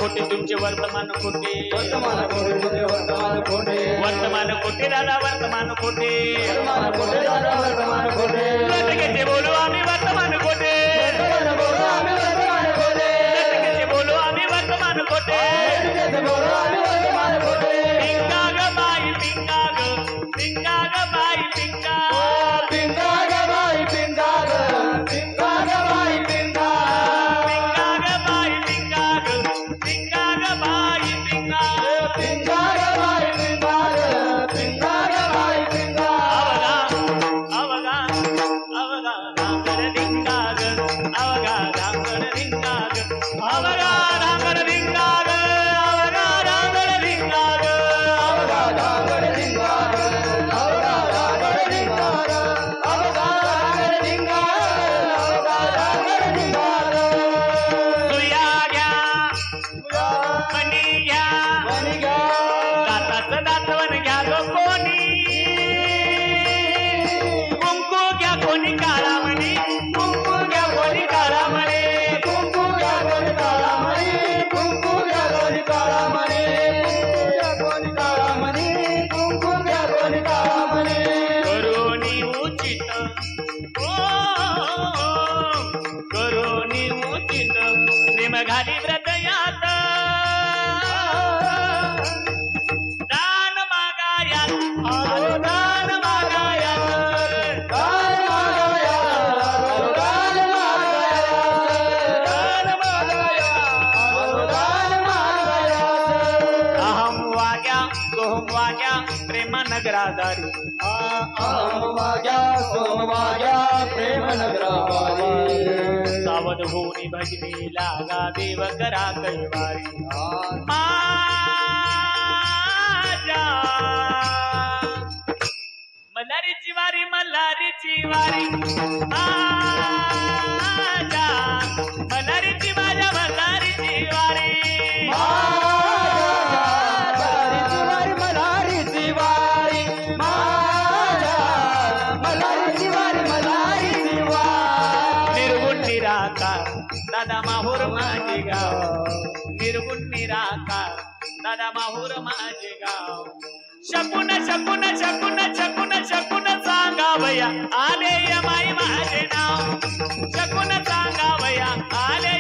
खोटे तुमचे वर्तमान खोटे वर्तमान खोटे तुझे वर्तमान खोटे वर्तमान खोटे दादा वर्तमान खोटे वर्तमान खोटे दादा वर्तमान खोटे लटकेचे बोलू आम्ही वर्तमान खोटे वर्तमान बोलो आम्ही वर्तमान खोटे लटकेचे बोलू आम्ही वर्तमान खोटे बोलो आम्ही वर्तमान खोटे पिंगा ग बाई पिंगा ग पिंगा ग बाई पिंगा पिंगा ग बाई पिंगा ग पिंगा ग बाई पिंगा पिंगा ग बाई पिंगा ग पिंगा ग बाई पिंगा पिंगा ग बाई पिंगा ग पिंगा ग बाई पिंगा अवगा अवगा डांगर धिंगा ग अवगा डांगर धिंगा ग अवगा डांगर धिंगा ग अवगा डांगर धिंगा ग अवगा डांगर धिंगा ग अवगा डांगर धिंगा ग अवगा डांगर धिंगा ग अवगा डांगर धिंगा ग सुया घ्या मनी घ्या मनी घ्या दाताचं दातवन घ्या ग कोणी कुंकू घ्या कोणी काळा म्हणे कुंकू घ्या कोणी काळा म्हणे कुंकू घ्या कोणी काळा मणी कुंकू घ्या कोणी काळा मणी कुंकू घ्या कोणी काळा मणी कुंकू घ्या कोणी काळा मणी करोनी उचित ओ करोनी उचित प्रेम घाली व्रतयात दान मागायात आलो दान मागायात दान मागाया दान मागाया दान मागाया दान मागाया अहम वाग्या सोहम वाग्या प्रेम नगरादारी अहम वाग्या सोम वाग्या प्रेम नगरावारी सावध होनी भजनी लागा देव करा कैवारी माझ्या मल्हारीची वारी मल्हारीची वारी माझ्या मल्हारीची माझ्या मल्हारीची वारी मल्हारीची वारी मल्हारीची वारी माझ्या मल्हारीची वारी मल्हारीची वारी निर्गुण निराकार दादा माहूर माझे गाव निर्गुण निराकार दादा माहूर माझे गाव शकून शकून शकून शकून शकून सांगावया आले माई माझे नाव शकून सांगावया आले